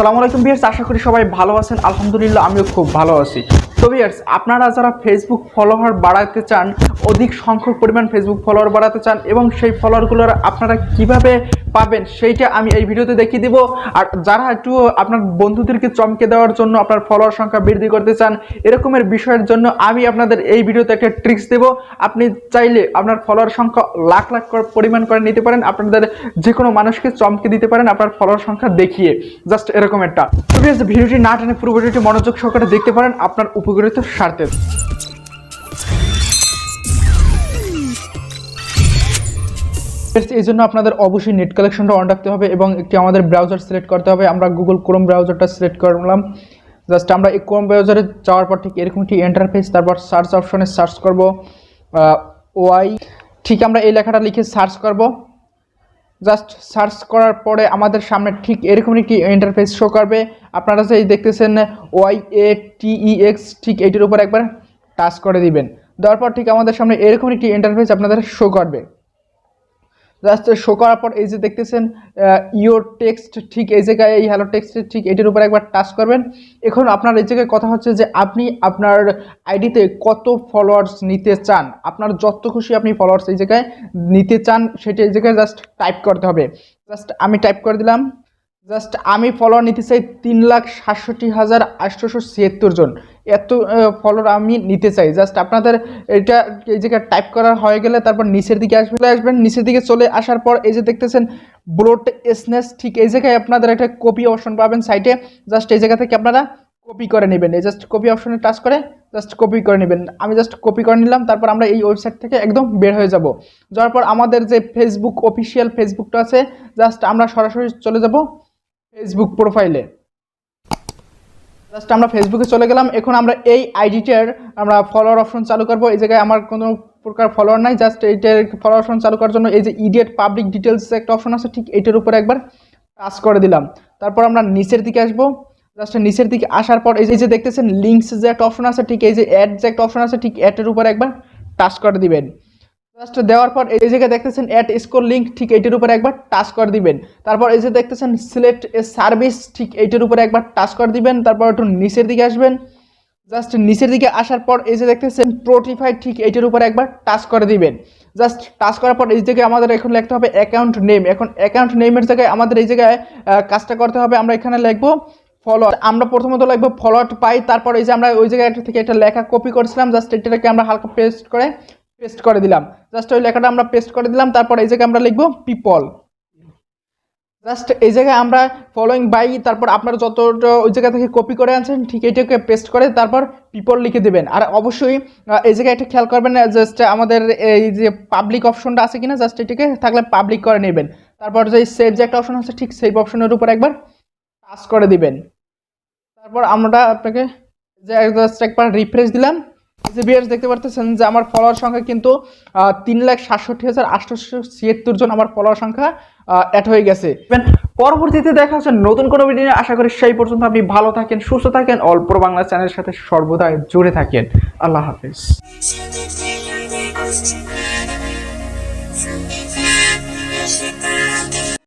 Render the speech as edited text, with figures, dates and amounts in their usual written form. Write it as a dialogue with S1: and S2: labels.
S1: আসসালামু আলাইকুম ভিউয়ার্স, আশা করি সবাই ভালো আছেন। আলহামদুলিল্লাহ আমিও খুব ভালো আছি। তো ভিউয়ার্স, আপনারা যারা ফেসবুক ফলোয়ার বাড়াতে চান, অধিক সংখ্যক পরিমাণ ফেসবুক ফলোয়ার বাড়াতে চান এবং সেই ফলোয়ারগুলোর আপনারা কিভাবে পাবেন সেইটা আমি এই ভিডিওতে দেখিয়ে দিব। আর যারা একটু আপনার বন্ধুদেরকে চমকে দেওয়ার জন্য আপনার ফলোয়ার সংখ্যা বৃদ্ধি করতে চান, এরকমের বিষয়ের জন্য আমি আপনাদের এই ভিডিওতে একটা ট্রিক্স দেব। আপনি চাইলে আপনার ফলোয়ার সংখ্যা লাখ লাখ পরিমাণ করে নিতে পারেন, আপনাদের যে কোনো মানুষকে চমকে দিতে পারেন আপনার ফলোয়ার সংখ্যা দেখিয়ে, জাস্ট এরকম একটা। তো ভিডিওটি না টেনে পুরো ভিডিওটি মনোযোগ সহকারে দেখতে পারেন আপনার উপকৃত স্বার্থে। এই জন্য আপনাদের অবশ্যই নেট কালেকশনটা অন রাখতে হবে এবং একটি আমাদের ব্রাউজার সিলেক্ট করতে হবে। আমরা গুগল ক্রোম ব্রাউজারটা সিলেক্ট করলাম। জাস্ট আমরা এই ক্রোম ব্রাউজারে যাওয়ার পর ঠিক এরকম একটি ইন্টারফেস, তারপর সার্চ অপশনে সার্চ করব ওয়াই, ঠিক আমরা এই লেখাটা লিখে সার্চ করব। জাস্ট সার্চ করার পরে আমাদের সামনে ঠিক এরকম একটি ইন্টারফেস শো করবে। আপনারা যে দেখতেছেন YATEX, ঠিক এইটির উপর একবার টাচ করে দিবেন। দেওয়ার পর ঠিক আমাদের সামনে এরকম একটি ইন্টারফেস আপনাদের শো করবে। জাস্ট শো করার পর এই যে দেখতেছেন ইওর টেক্সট, ঠিক এই জায়গায় এই হ্যালো টেক্সট, ঠিক এটির উপর একবার টাচ করবেন। এখন আপনার এই জায়গায় কথা হচ্ছে যে আপনি আপনার আইডিতে কত ফলোয়ার্স নিতে চান, আপনার যত খুশি আপনি ফলোয়ার্স এই জায়গায় নিতে চান সেটা এই জায়গায় জাস্ট টাইপ করতে হবে। জাস্ট আমি টাইপ করে দিলাম। জাস্ট আমি ফলোয়ার নিতে চাই 3,67,876 জন, এত ফলোয়ার আমি নিতে চাই। জাস্ট আপনাদের এটা এই জায়গায় টাইপ করা হয়ে গেলে তারপর নিচের দিকে আসবেন। নিচের দিকে চলে আসার পর এই যে দেখতেছেন ব্লোট এসনেস, ঠিক এই জায়গায় আপনাদের একটা কপি অপশন পাবেন সাইটে। জাস্ট এই জায়গা থেকে আপনারা কপি করে নেবেন। এই জাস্ট কপি অপশনে টাচ করে জাস্ট কপি করে নেবেন। আমি জাস্ট কপি করে নিলাম। তারপর আমরা এই ওয়েবসাইট থেকে একদম বের হয়ে যাব। যাওয়ার পর আমাদের যে ফেসবুক অফিসিয়াল ফেসবুকটা আছে, জাস্ট আমরা সরাসরি চলে যাব ফেসবুক প্রোফাইলে। জাস্ট আমরা ফেসবুকে চলে গেলাম। এখন আমরা এই আইডিটার আমরা ফলোয়ার অপশন চালু করব। এই জায়গায় আমার কোনো প্রকার ফলোয়ার নাই। জাস্ট এইটার ফলোয়ার অপশন চালু করার জন্য এই যে ইডিয়েট পাবলিক ডিটেলস একটা অপশন আছে, ঠিক এইটার উপরে একবার টাচ করে দিলাম। তারপর আমরা নিচের দিকে আসবো। জাস্ট নিচের দিকে আসার পর এই যে দেখতেছেন লিঙ্কস যে একটা অপশন আছে, ঠিক এই যে অ্যাড যে একটা অপশন আছে, ঠিক অ্যাডের উপরে একবার টাচ করে দিবেন। জাস্ট দেওয়ার পর এই জায়গায় দেখতেছেন অ্যাড স্কোর লিঙ্ক, ঠিক এইটার উপরে একবার টাচ করে দিবেন। তারপর এই যে দেখতেছেন সিলেক্ট এ সার্ভিস, ঠিক এইটার উপরে একবার টাচ করে দিবেন। তারপর একটু নিচের দিকে আসবেন। জাস্ট নিচের দিকে আসার পর এই যে দেখতেছেন প্রোটিফাই, ঠিক এইটার উপরে একবার টাচ করে দিবেন। জাস্ট টাচ করার পর এই জায়গায় আমাদের এখন লিখতে হবে অ্যাকাউন্ট নেম। এখন অ্যাকাউন্ট নেমের জায়গায় আমাদের এই জায়গায় কাজটা করতে হবে। আমরা এখানে লিখবো ফলোয়ার। আমরা প্রথমত লিখবো ফলোয়ার পাই। তারপর এই যে আমরা ওই জায়গায় থেকে একটা লেখা কপি করেছিলাম, জাস্ট এটাকে আমরা হালকা পেস্ট করে দিলাম। জাস্ট ওই লেখাটা আমরা পেস্ট করে দিলাম। তারপর এই জায়গায় আমরা লিখবো পিপল। জাস্ট এই জায়গায় আমরা ফলোইং বাই, তারপর আপনারা যত ওই জায়গা থেকে কপি করে আনছেন ঠিক এইটাকে পেস্ট করে তারপর পিপল লিখে দেবেন। আর অবশ্যই এই জায়গায় এটা খেয়াল করবেন, জাস্ট আমাদের এই যে পাবলিক অপশনটা আছে কিনা, জাস্ট এটাকে থাকলে পাবলিক করে নেবেন। তারপর যে সেভ যে একটা অপশন আছে, ঠিক সেভ অপশনের উপর একবার টাচ করে দিবেন। তারপর আমরা আপনাকে জাস্ট একবার রিফ্রেশ দিলাম। যে ভিউয়ার্স দেখতে পারতেছেন যে আমার ফলোয়ার সংখ্যা কিন্তু 3,67,876 জন আমার ফলোয়ার সংখ্যা অ্যাড হয়ে গেছে। পরবর্তীতে দেখা হচ্ছে নতুন কোনো ভিডিও নিয়ে। আশা করি সেই পর্যন্ত আপনি ভালো থাকেন, সুস্থ থাকেন, অল্প বাংলা চ্যানেলের সাথে সর্বদা জুড়ে থাকেন। আল্লাহ হাফেজ।